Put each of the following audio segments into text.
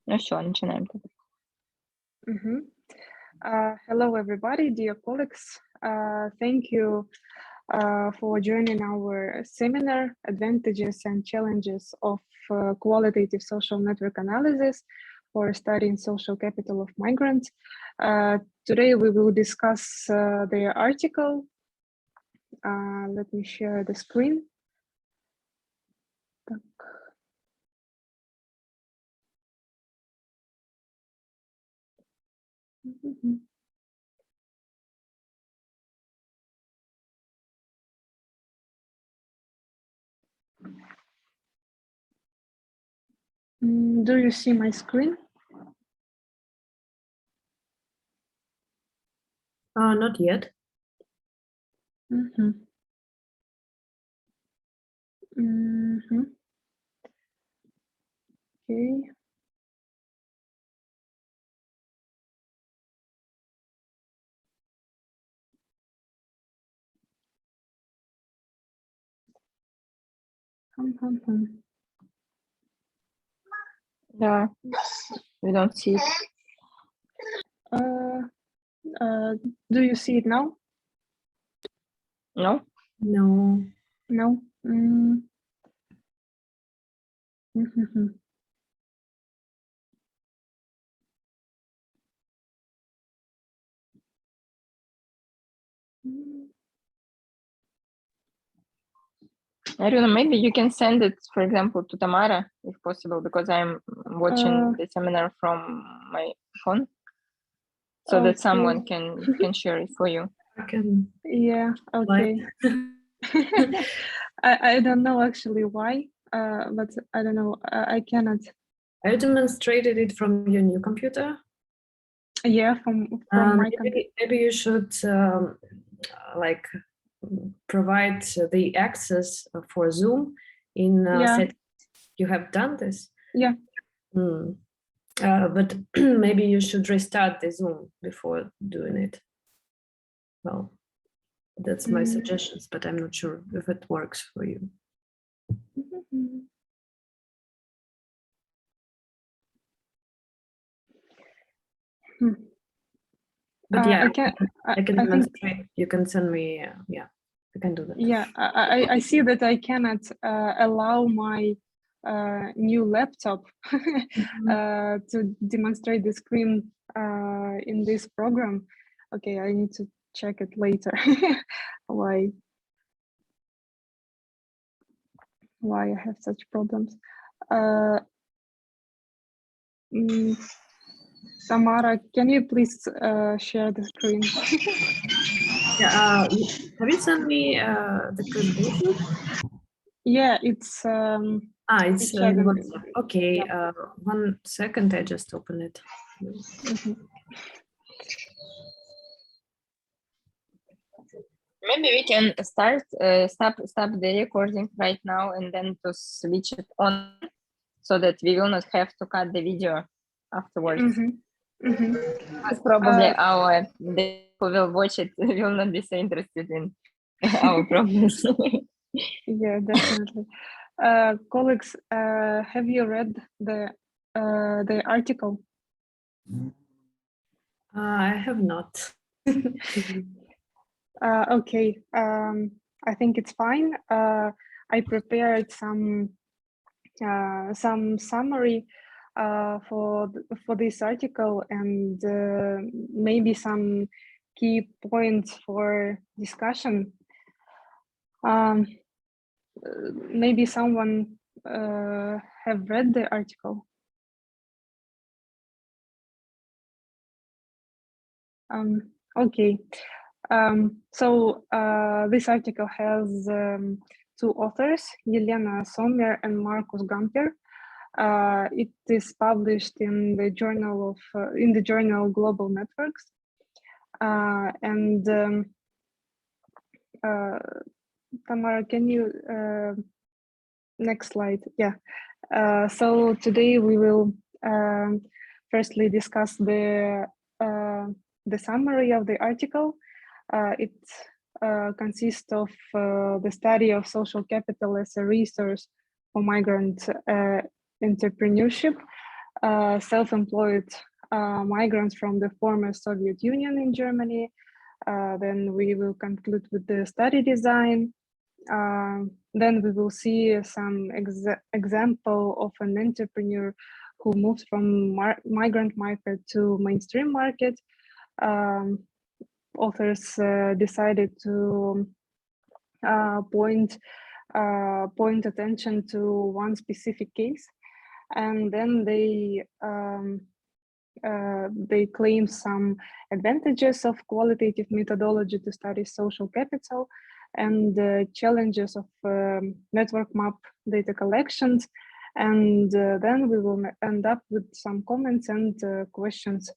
Ну все, начинаем. Hello, everybody, dear colleagues. Thank you for joining our seminar, Advantages and Challenges of Qualitative Social Network Analysis for Studying Social Capital of Migrants. Today we will discuss the article. Let me share the screen. Do you see my screen? Not yet. Okay. Yeah, we don't see it. Do you see it now? No? No. No. I don't know, maybe you can send it, for example, to Tamara, if possible, because I'm watching the seminar from my phone, so that someone can share it for you. I can. Yeah, okay. I don't know actually why, but I don't know, I cannot. I demonstrated it from your new computer. Yeah, from my computer. Maybe you should like provide the access for Zoom in settings. You have done this? Yeah. But maybe you should restart the Zoom before doing it. Well, that's my suggestions, but I'm not sure if it works for you. But yeah, I can demonstrate. You can send me. Yeah, I can do that. Yeah, I see that I cannot allow my new laptop to demonstrate the screen in this program. Okay, I need to check it later. Why I have such problems. Tamara, can you please share the screen? Yeah, have you sent me the presentation? Yeah, it's it's WhatsApp. Okay, yeah. 1 second, I just open it. Maybe we can stop the recording right now and then to switch it on, so that we will not have to cut the video afterwards. Because probably the who will watch it will not be so interested in our problems. Yeah, definitely. Colleagues, have you read the article? I have not. Okay, I think it's fine. I prepared some summary for this article and maybe some key points for discussion. Maybe someone have read the article. Okay, so this article has two authors, Yelena Sommer and Markus Gamper. It is published in the journal Global Networks, and Tamara, can you next slide? Yeah. So today we will firstly discuss the summary of the article. It consists of the study of social capital as a resource for migrant entrepreneurship. self-employed migrants from the former Soviet Union in Germany. Then we will conclude with the study design. Then we will see some example of an entrepreneur who moves from migrant market to mainstream market. Authors decided to point attention to one specific case, and then they claim some advantages of qualitative methodology to study social capital and the challenges of network map data collections. And then we will end up with some comments and questions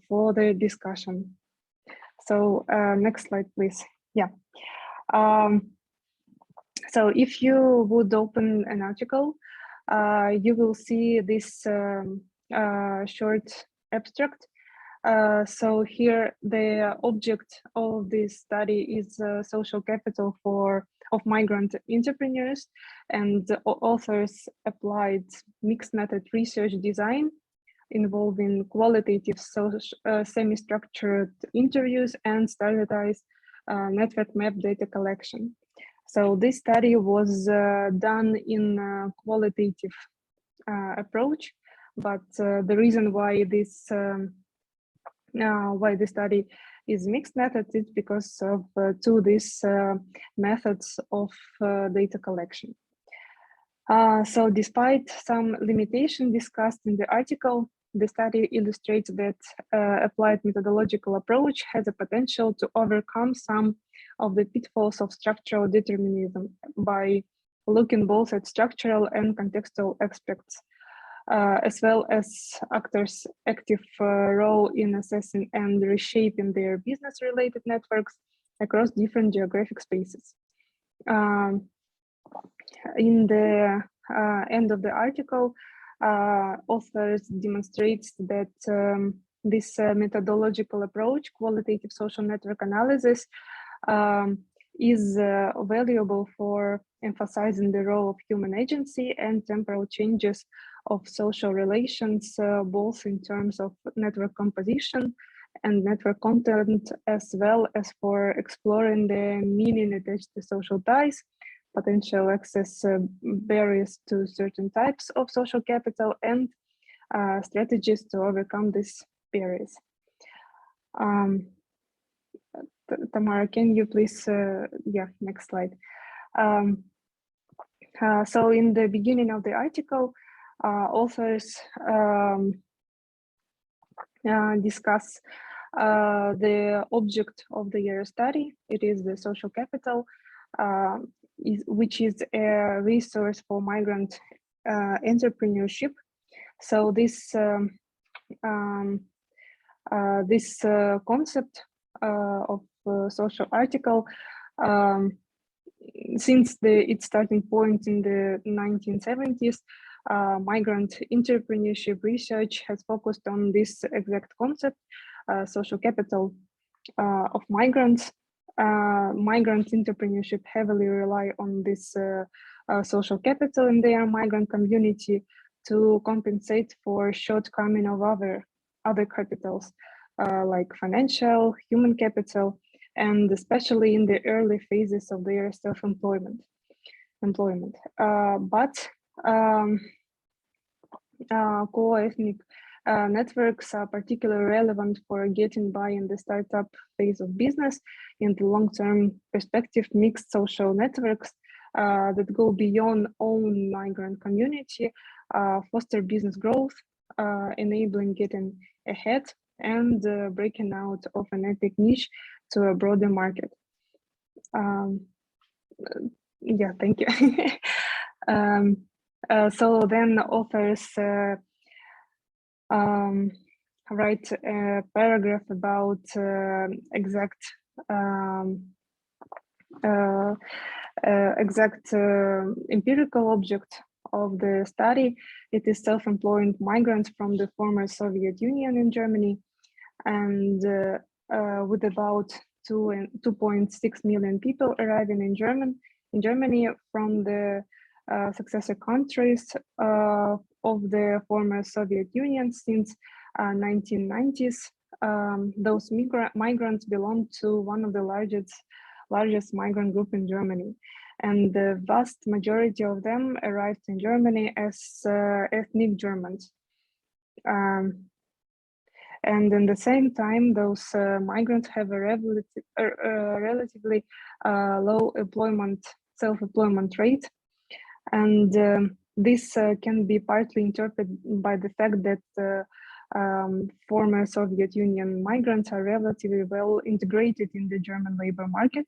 for the discussion. So next slide, please. Yeah. So if you would open an article, you will see this short abstract. So here the object of this study is social capital of migrant entrepreneurs, and the authors applied mixed method research design involving qualitative semi-structured interviews and standardized network map data collection. So this study was done in a qualitative approach, but the reason why this study is mixed method is because of these methods of data collection. So despite some limitation discussed in the article, the study illustrates that applied methodological approach has a potential to overcome some of the pitfalls of structural determinism by looking both at structural and contextual aspects, as well as actors' active role in assessing and reshaping their business-related networks across different geographic spaces. In the end of the article, authors demonstrates that this methodological approach, qualitative social network analysis, is valuable for emphasizing the role of human agency and temporal changes of social relations, both in terms of network composition and network content, as well as for exploring the meaning attached to social ties, potential access barriers to certain types of social capital, and strategies to overcome these barriers. Tamara, can you please, next slide. So in the beginning of the article, authors discuss the object of their study. It is the social capital, which is a resource for migrant entrepreneurship. So this concept of social article, since its starting point in the 1970s, migrant entrepreneurship research has focused on this exact concept, social capital of migrants. Migrant entrepreneurship heavily rely on this social capital in their migrant community to compensate for shortcoming of other capitals, like financial, human capital, and especially in the early phases of their self-employment. But co-ethnic networks are particularly relevant for getting by in the startup phase of business. In the long-term perspective, mixed social networks that go beyond own migrant community foster business growth, enabling getting ahead and breaking out of an ethnic niche to a broader market. Yeah, thank you. So then authors write a paragraph about exact empirical object of the study. It is self-employed migrants from the former Soviet Union in Germany, and with about 2.6 million people arriving in Germany from the successor countries of the former Soviet Union since 1990s. Those migrants belong to one of the largest migrant group in Germany, and the vast majority of them arrived in Germany as ethnic Germans. And in the same time, those migrants have a relatively low self-employment rate. And this can be partly interpreted by the fact that former Soviet Union migrants are relatively well integrated in the German labor market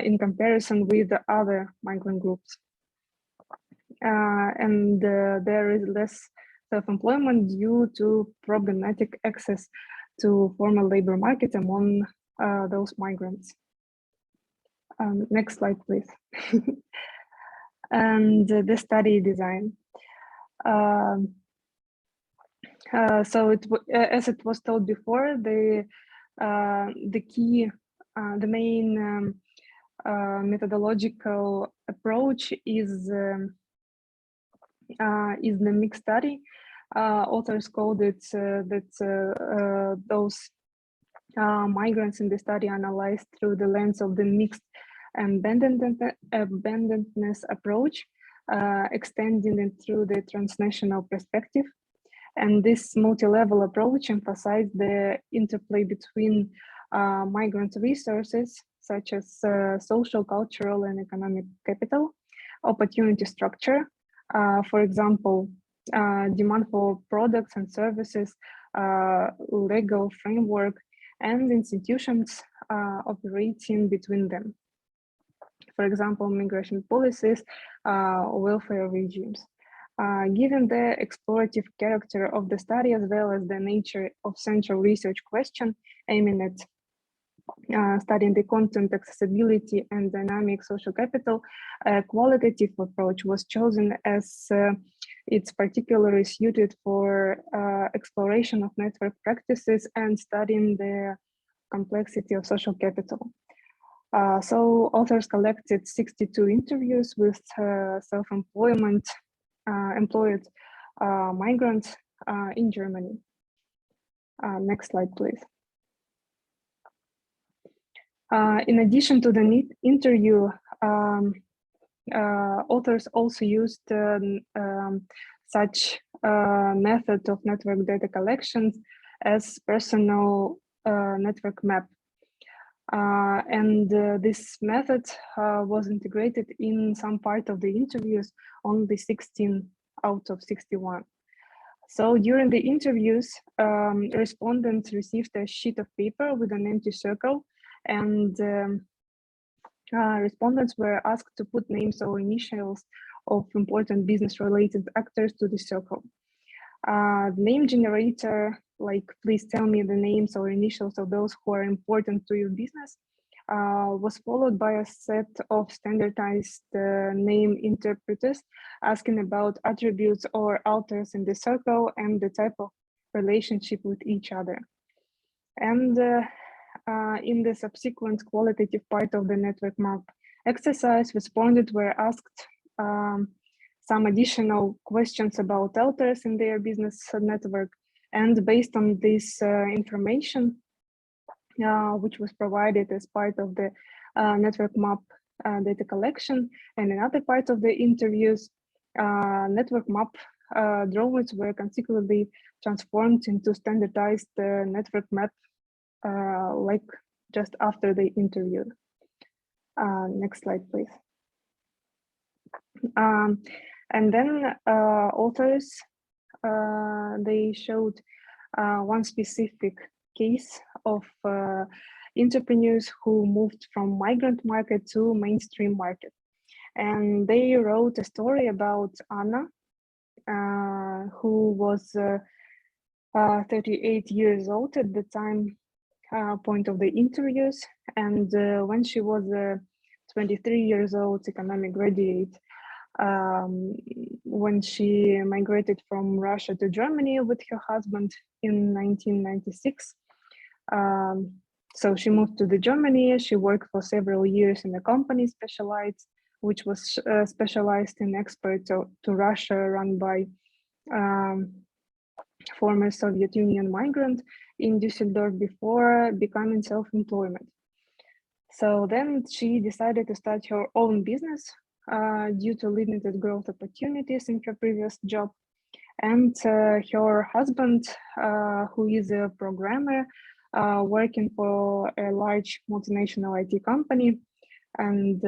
in comparison with the other migrant groups. And there is less self-employment due to problematic access to formal labor market among those migrants. Next slide, please. And the study design. So as it was told before, the main methodological approach is the mixed study. Authors called it that those migrants in the study analyzed through the lens of the mixed abandonedness approach, extending it through the transnational perspective. And this multi-level approach emphasized the interplay between migrant resources, such as social, cultural, and economic capital, opportunity structure, for example, demand for products and services, legal framework, and institutions operating between them. For example, migration policies, welfare regimes. Given the explorative character of the study, as well as the nature of central research question aiming at studying the content, accessibility, and dynamic social capital, a qualitative approach was chosen as it's particularly suited for exploration of network practices and studying the complexity of social capital. So authors collected 62 interviews with self-employed migrants in Germany. Next slide, please. In addition to the interview, authors also used such method of network data collections as personal network map. And this method was integrated in some part of the interviews, only 16 out of 61. So during the interviews, respondents received a sheet of paper with an empty circle, and respondents were asked to put names or initials of important business-related actors to the circle. The name generator, like please tell me the names or initials of those who are important to your business, was followed by a set of standardized name interpreters asking about attributes or authors in the circle and the type of relationship with each other. And in the subsequent qualitative part of the network map exercise, respondents were asked some additional questions about authors in their business network. And based on this information, which was provided as part of the network map data collection, and in other parts of the interviews, network map drawings were consequently transformed into standardized network map, like just after the interview. Next slide, please. And then authors, they showed one specific case of entrepreneurs who moved from migrant market to mainstream market. And they wrote a story about Anna, who was 38 years old at the time point of the interviews. And when she was 23 years old, economic graduate, when she migrated from Russia to Germany with her husband in 1996. So she moved to Germany. She worked for several years in a company which was specialized in export to Russia, run by former Soviet Union migrant in Düsseldorf before becoming self-employment. So then she decided to start her own business due to limited growth opportunities in her previous job. And her husband, who is a programmer, working for a large multinational IT company, and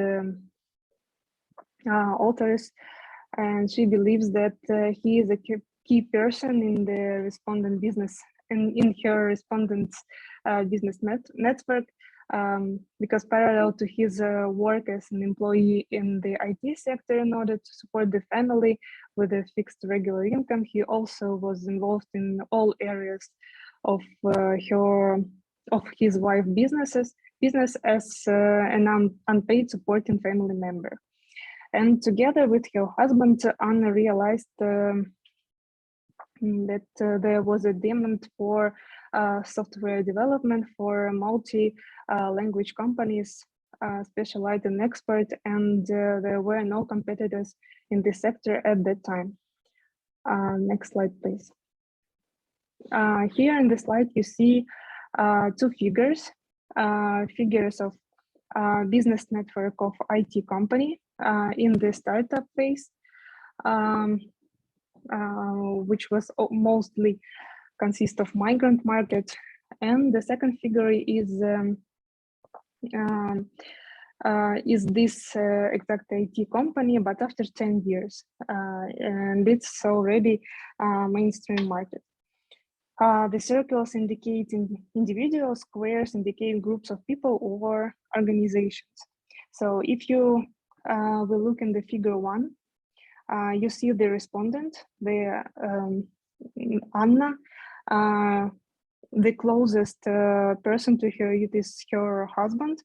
authors, and she believes that he is a key person in the respondent business and in her respondent's business network, because parallel to his work as an employee in the IT sector in order to support the family with a fixed regular income, he also was involved in all areas of his wife's business as an unpaid supporting family member. And together with her husband, Anna realized that there was a demand for software development for multi-language companies, specialized in expert, and there were no competitors in this sector at that time. Next slide, please. Here in the slide, you see two figures of business network of IT company in the startup phase, which was mostly consist of migrant market, and the second figure is this exact IT company, but after 10 years, and it's already mainstream market. The circles indicate individuals, squares indicate groups of people or organizations. So if you will look in the figure 1, you see the respondent, the Anna. The closest person to her is her husband,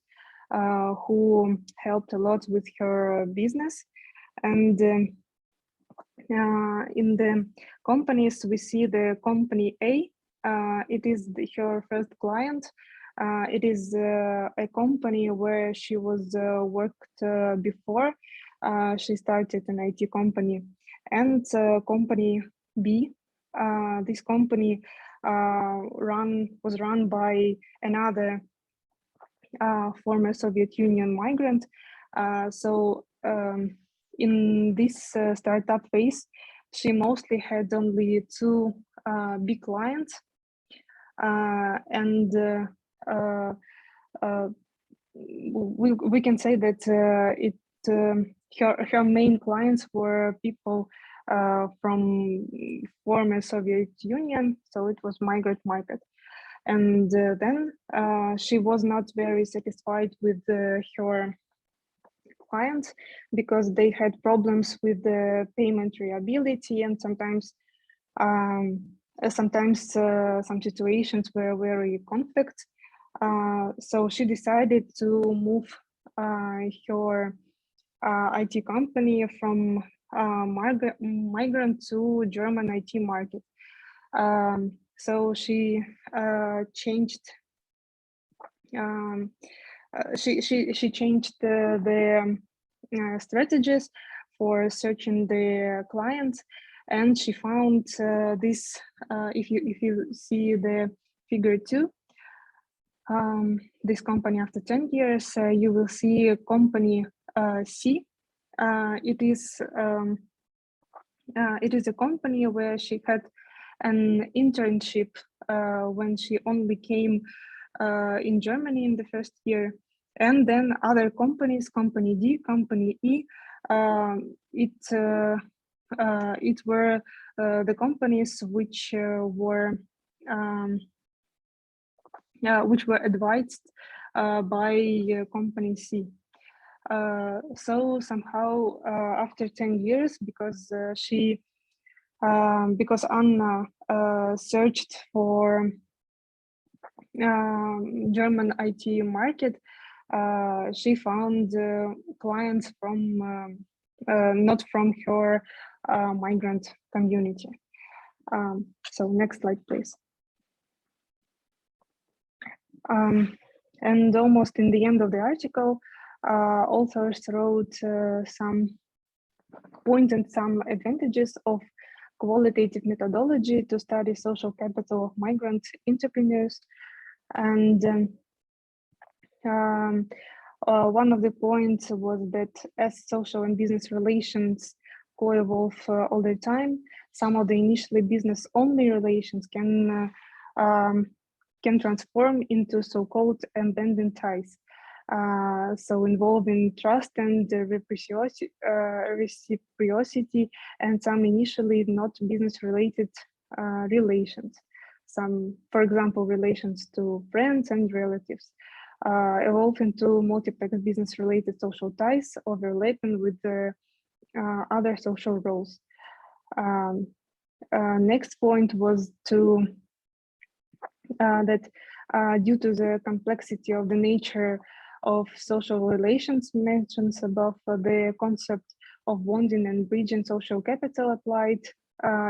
who helped a lot with her business. And in the companies, we see the company A. It is her first client. It is a company where she was worked before. She started an IT company. And company B, this company was run by another former Soviet Union migrant. So in this startup phase, she mostly had only 2 big clients, and we can say that her main clients were people from former Soviet Union, so it was migrant market. And then she was not very satisfied with her clients because they had problems with the payment reliability, and sometimes some situations were very conflict. So she decided to move her IT company from migrant to German IT market. So she changed. She changed the strategies for searching the clients, and she found this. If you see the figure 2, this company after 10 years, you will see a company C. It is a company where she had an internship when she only came in Germany in the first year, and then other companies, company D, company E, it were the companies which were advised by company C. So somehow after 10 years, because because Anna searched for German IT market, she found clients from not from her migrant community. So next slide, please. And almost in the end of the article, authors wrote some advantages of qualitative methodology to study social capital of migrant entrepreneurs. And one of the points was that as social and business relations co-evolve all the time, some of the initially business-only relations can transform into so-called abandoned ties. So involving trust and reciprocity and some initially not business-related relations. Some, for example, relations to friends and relatives evolve into multiplex business-related social ties overlapping with the other social roles. Next point was to that due to the complexity of the nature of social relations mentioned above, the concept of bonding and bridging social capital applied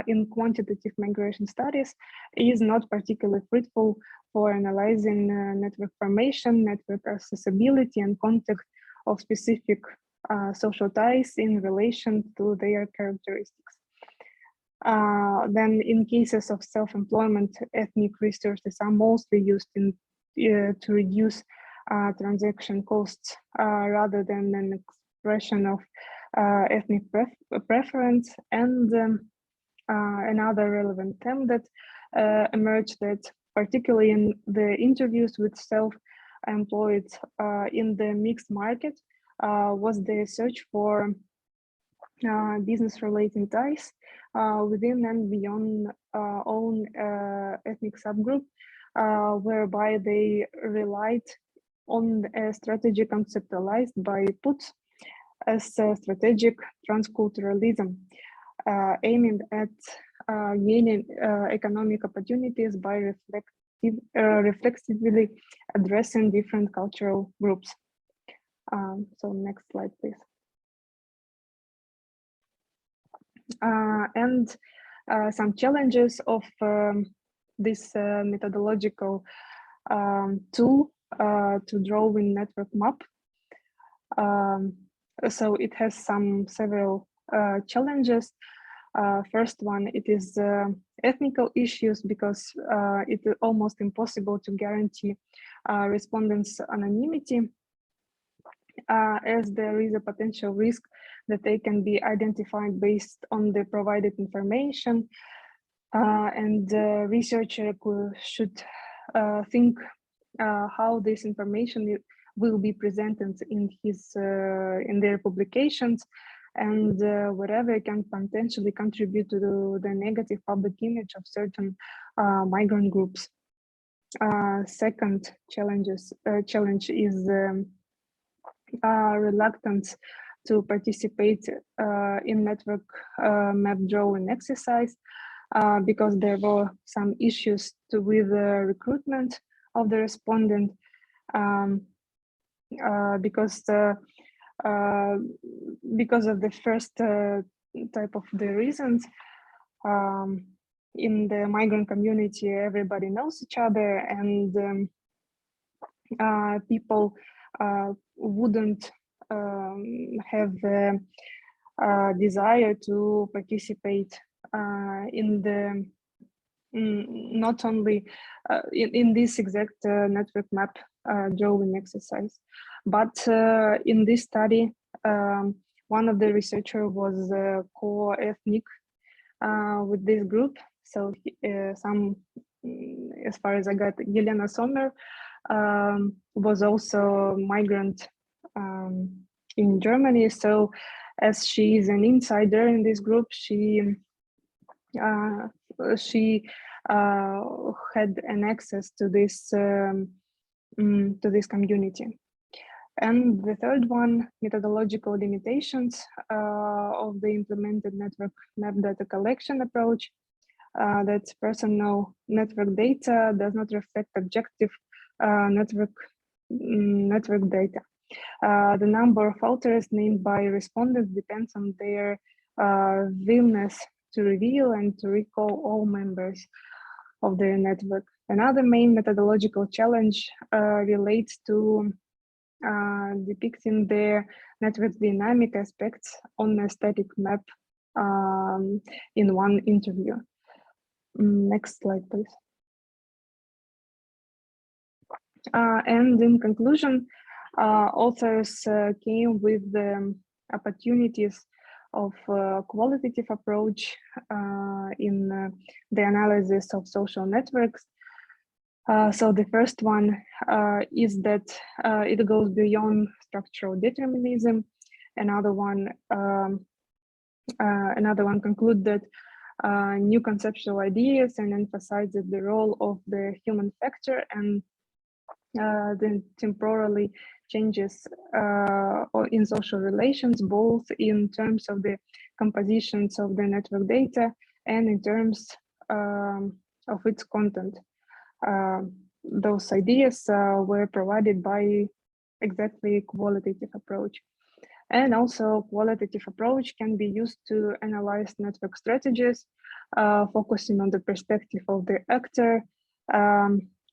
in quantitative migration studies is not particularly fruitful for analyzing network formation, network accessibility, and context of specific social ties in relation to their characteristics. Then in cases of self-employment, ethnic resources are mostly used to reduce transaction costs rather than an expression of ethnic preference. And another relevant term that emerged, that particularly in the interviews with self-employed in the mixed market, was the search for business-related ties within and beyond own ethnic subgroup, whereby they relied on a strategy conceptualized by Putz as strategic transculturalism, aiming at gaining economic opportunities by reflexively addressing different cultural groups. So next slide, please. And some challenges of this methodological tool to draw in network map. So it has several challenges. First one, it is ethnical issues, because it is almost impossible to guarantee respondents' anonymity, as there is a potential risk that they can be identified based on the provided information, and the researcher should think how this information will be presented in their publications, and whatever can potentially contribute to the negative public image of certain migrant groups. Second challenge is reluctance to participate in network map drawing exercise, because there were some issues with the recruitment of the respondent, because of the first type of the reasons. In the migrant community, everybody knows each other, and people wouldn't have the desire to participate in the not only in this exact network map drawing exercise, but in this study, one of the researchers was co-ethnic with this group. So as far as I got, Yelena Sommer was also migrant in Germany. So as she is an insider in this group, she had an access to this community. And the third one, methodological limitations of the implemented network map data collection approach, that personal network data does not reflect objective network data. The number of authors named by respondents depends on their willingness to reveal and to recall all members of their network. Another main methodological challenge relates to depicting their network dynamic aspects on a static map in one interview. Next slide, please. And in conclusion, authors came with the opportunities of qualitative approach in the analysis of social networks. So the first one is that it goes beyond structural determinism. Another one concludes that new conceptual ideas and emphasizes the role of the human factor and then temporally changes in social relations, both in terms of the compositions of the network data and in terms of its content. Those ideas were provided by exactly qualitative approach. And also qualitative approach can be used to analyze network strategies, focusing on the perspective of the actor,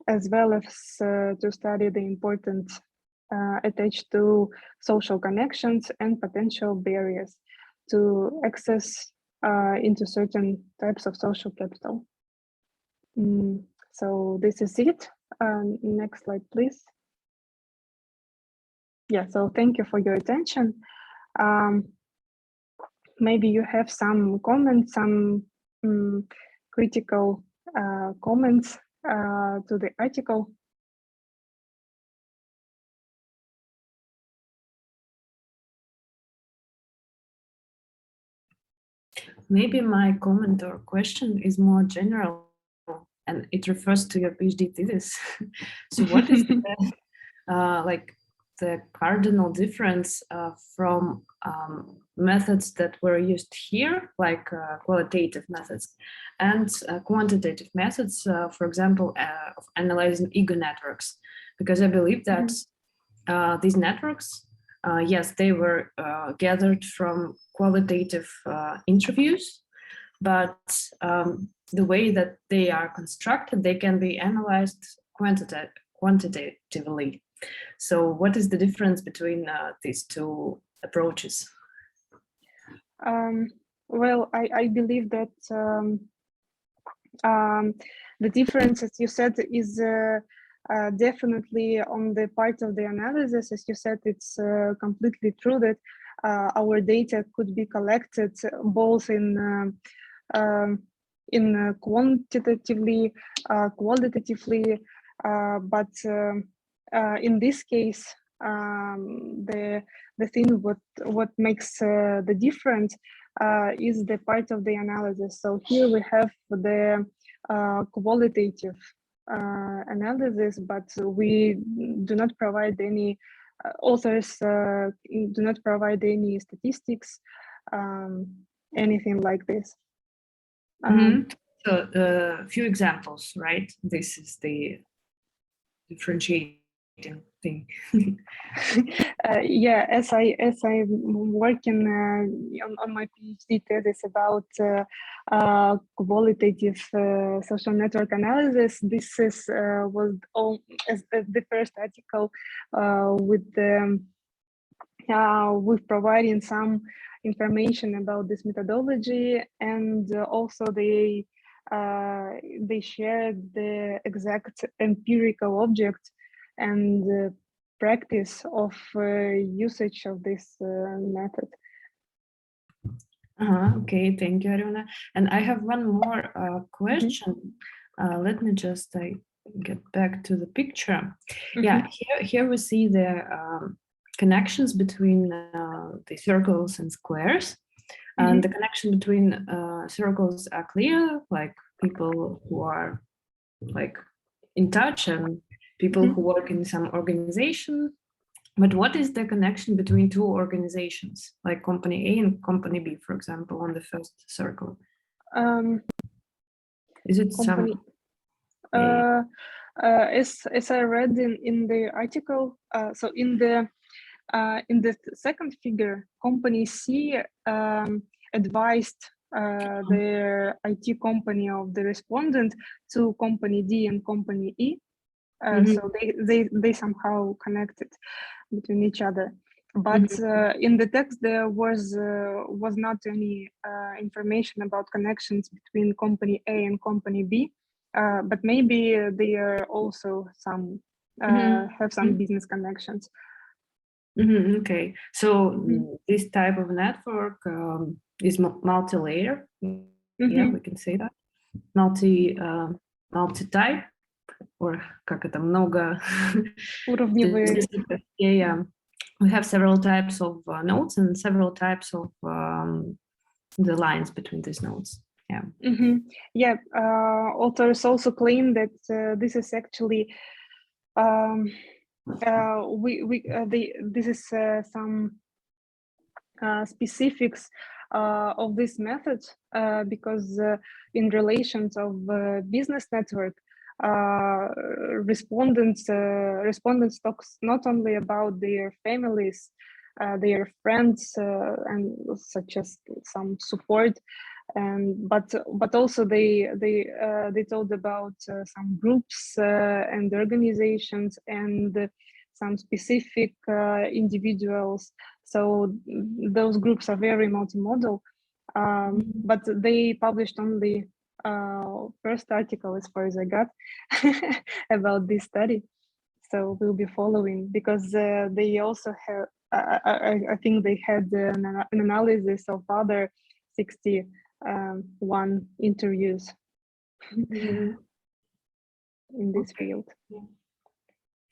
as well as to study the importance attached to social connections and potential barriers to access into certain types of social capital. So this is it. Next slide, please. Yeah, so thank you for your attention. Maybe you have some comments, some critical comments to the article. Maybe my comment or question is more general, and it refers to your PhD thesis. So what is the, like the cardinal difference from methods that were used here, like qualitative methods, and quantitative methods, for example, of analyzing ego networks? Because I believe that these networks, yes, they were gathered from qualitative interviews, but the way that they are constructed, they can be analyzed quantitatively. So what is the difference between these two approaches? Well, I believe that the difference, as you said, is definitely on the part of the analysis. As you said, it's completely true that our data could be collected both in quantitatively, qualitatively, but in this case, the thing what makes the difference is the part of the analysis. So here we have the qualitative analysis, but we do not provide any authors do not provide any statistics, anything like this. So a few examples, right? This is the differentiating thing. Yeah, as I'm working on my PhD thesis about qualitative social network analysis, this is was all as the first article with providing some information about this methodology, and also they shared the exact empirical object and practice of usage of this method. Okay, thank you, Ariana. And I have one more question. Let me just get back to the picture. Yeah, here we see the connections between the circles and squares. And the connection between circles are clear, like people who are like in touch and people who work in some organization. But what is the connection between two organizations, like company A and company B, for example, on the first circle? Is it company, some? As I read in the article, so in the second figure, company C advised the IT company of the respondent to company D and company E. So they somehow connected between each other. But in the text there was not any information about connections between company A and company B, but maybe they are also some have some business connections. Okay, so this type of network is multi-layer. Yeah, we can say that. Multi-type, or как это, много. Уровневые. Yeah. We have several types of nodes and several types of the lines between these nodes. Yeah. Yeah. Authors also claim that this is actually this is some specifics of this method because in relations of business network, respondents talks not only about their families, their friends, and such as some support, and but also they told about some groups and organizations and some specific individuals. So those groups are very multimodal, but they published only first article, as far as I got, about this study. So we'll be following, because they also have, I think they had an analysis of other 61 interviews in this field.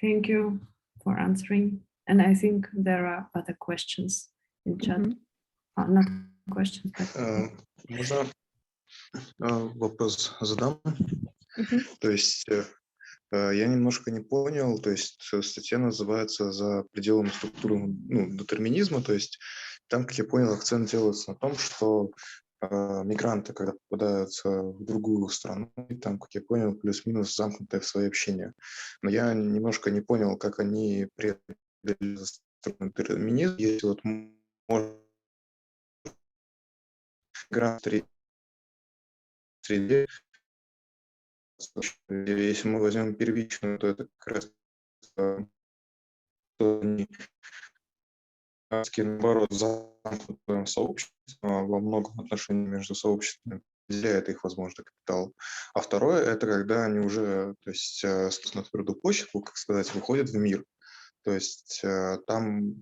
Thank you for answering. And I think there are other questions in chat. Not questions, but... Можно вопрос задам? То есть я немножко не понял, то есть статья называется «За пределами структуры детерминизма», то есть там, как я понял, акцент делается на том, что мигранты, когда попадаются в другую страну, там, как я понял, плюс-минус замкнутое в свои общения. Но я немножко не понял, как они преодолели детерминизм, если вот можно мигранты в среде, если мы возьмем первичную, то это как раз наоборот, замкнутое сообщество во многом отношениях между сообществами разделяет их возможный капитал. А второе — это когда они уже, то есть, на твердую почву, как сказать, выходят в мир. То есть там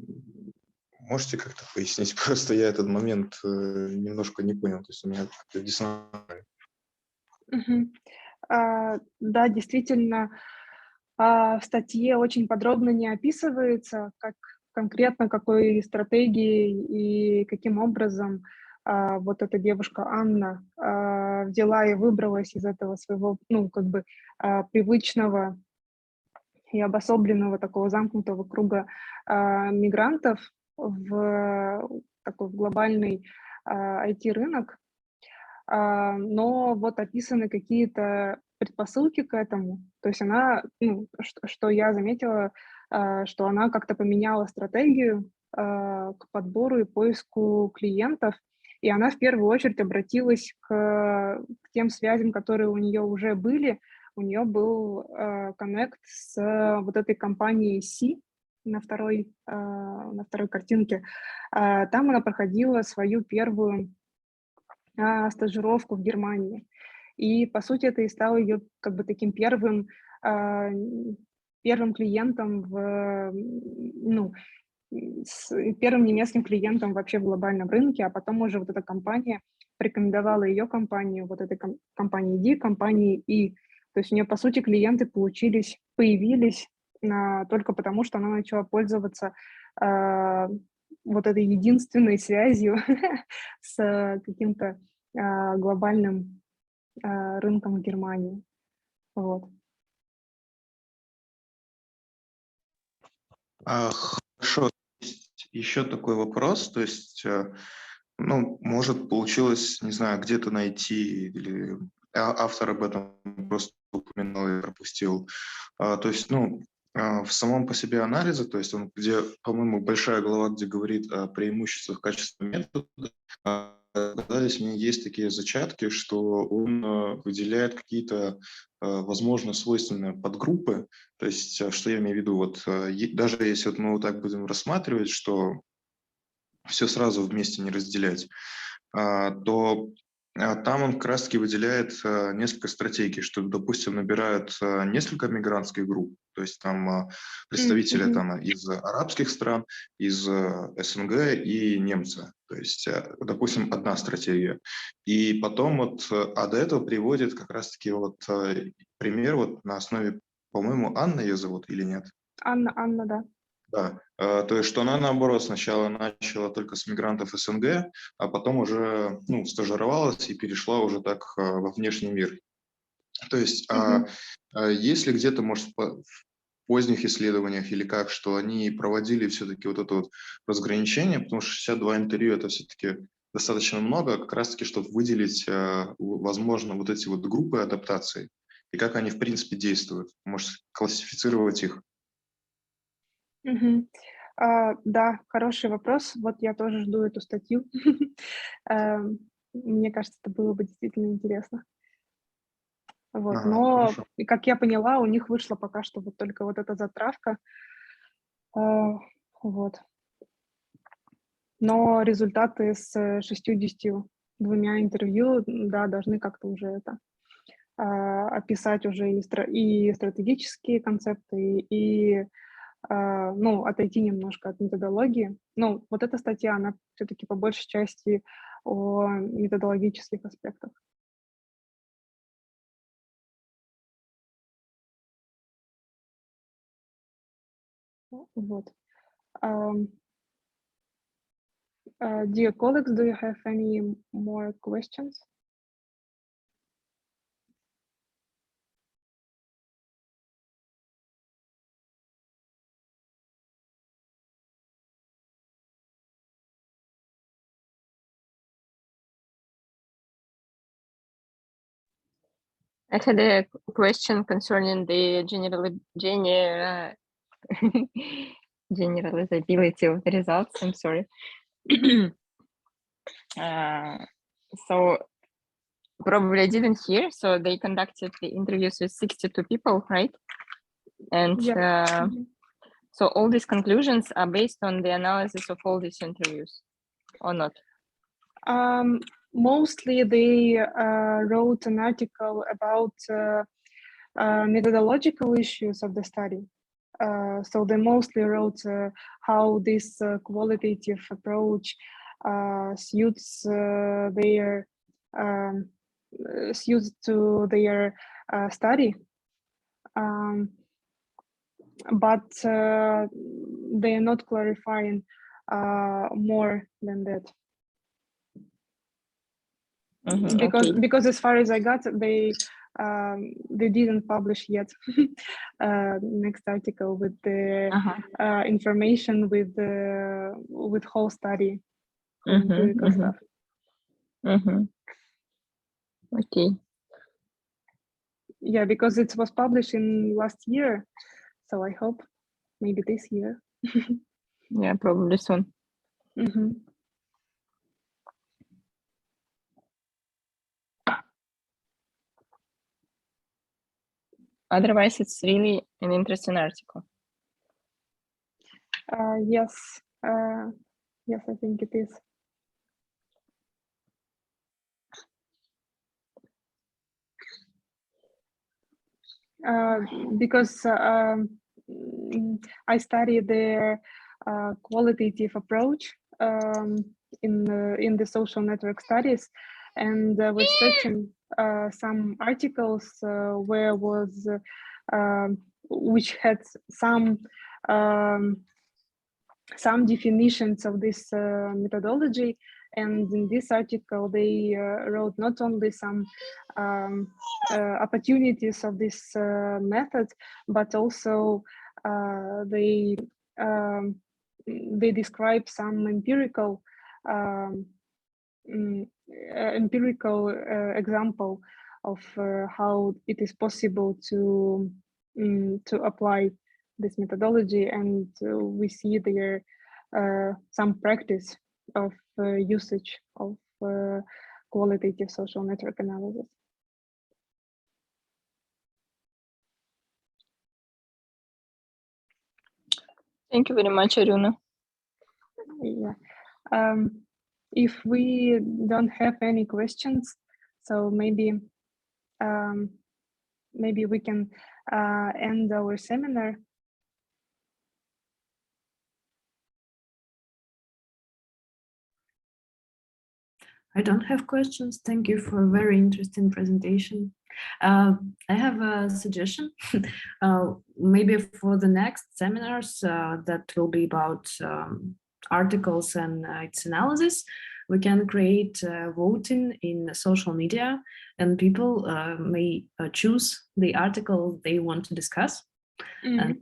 можете как-то пояснить? Просто я этот момент немножко не понял, то есть у меня как-то диссонанс. Да, действительно, в статье очень подробно не описывается, как конкретно какой стратегией и каким образом вот эта девушка Анна взяла и выбралась из этого своего, привычного и обособленного такого замкнутого круга мигрантов в такой глобальный IT-рынок. Но вот описаны какие-то предпосылки к этому. То есть она, что я заметила, что она как-то поменяла стратегию к подбору и поиску клиентов, и она в первую очередь обратилась к тем связям, которые у нее уже были. У нее был коннект с вот этой компанией C на второй картинке. Там она проходила свою первую стажировку в Германии. И, по сути, это и стало ее как бы таким первым клиентом первым немецким клиентом вообще в глобальном рынке, а потом уже вот эта компания порекомендовала ее компанию, вот этой компании D, компании И. То есть у нее, по сути, клиенты появились только потому, что она начала пользоваться вот этой единственной связью с каким-то глобальным рынком в Германии. Вот. Хорошо. Еще такой вопрос, то есть, может, получилось, не знаю, где-то найти, или автор об этом просто упомянул и пропустил. То есть, в самом по себе анализе, то есть он, где, по-моему, большая глава, где говорит о преимуществах качества метода, оказались, у меня есть такие зачатки, что он выделяет какие-то, возможно, свойственные подгруппы. То есть, что я имею в виду, вот даже если вот мы вот так будем рассматривать, что все сразу вместе не разделять, то там он как раз-таки выделяет несколько стратегий, что, допустим, набирают несколько мигрантских групп, то есть там представители там из арабских стран, из СНГ и немцы. То есть, допустим, одна стратегия. И потом вот, до этого приводит как раз-таки вот пример вот на основе, по-моему, Анна ее зовут или нет? Анна, да. Да, то есть, что она, наоборот, сначала начала только с мигрантов СНГ, а потом уже, ну, стажировалась и перешла уже так во внешний мир. То есть, если где-то, может, в поздних исследованиях или как, что они проводили все-таки вот это вот разграничение, потому что 62 интервью – это все-таки достаточно много, как раз-таки, чтобы выделить, возможно, вот эти вот группы адаптации и как они, в принципе, действуют, может, классифицировать их. Да, хороший вопрос. Вот я тоже жду эту статью. Мне кажется, это было бы действительно интересно. Вот. Но, Хорошо. как я поняла, у них вышла пока что вот только вот эта затравка. Вот. Но результаты с 62 интервью, да, должны как-то уже это описать уже и стратегические концепты, и ну, отойти немножко от методологии. Ну, вот эта статья, она все-таки по большей части о методологических аспектах. Вот. Dear colleagues, do you have any more questions? I had a question concerning the generalizability of the results. I'm sorry. So probably I didn't hear. So they conducted the interviews with 62 people, right? And Yeah. so all these conclusions are based on the analysis of all these interviews, or not? Mostly they wrote an article about methodological issues of the study. So they mostly wrote how this qualitative approach suits to their study, but they are not clarifying more than that. Because as far as I got, they didn't publish yet next article with the information with whole study empirical stuff. Okay. Yeah, because it was published in last year, so I hope maybe this year. Yeah, probably soon. Otherwise, it's really an interesting article. Yes, yes, I think it is. Because I studied the qualitative approach in the social network studies, and was searching some articles where was which had some definitions of this methodology. And in this article, they wrote not only some opportunities of this method, but also they describe some empirical example of how it is possible to apply this methodology, and we see there some practice of usage of qualitative social network analysis. Thank you very much, Aruna. Yeah. If we don't have any questions, so maybe maybe we can end our seminar. I don't have questions. Thank you for a very interesting presentation. I have a suggestion. Maybe for the next seminars that will be about articles and its analysis, we can create voting in social media, and people may choose the article they want to discuss. And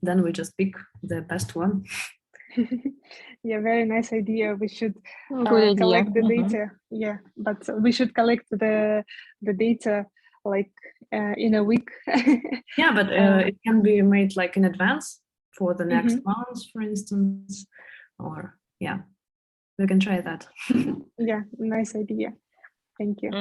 then we just pick the best one. Yeah, very nice idea. We should Good collect idea. the data. Yeah, but we should collect the data like in a week. Yeah, but it can be made like in advance for the next month, for instance, or yeah, we can try that. Yeah, nice idea. Thank you.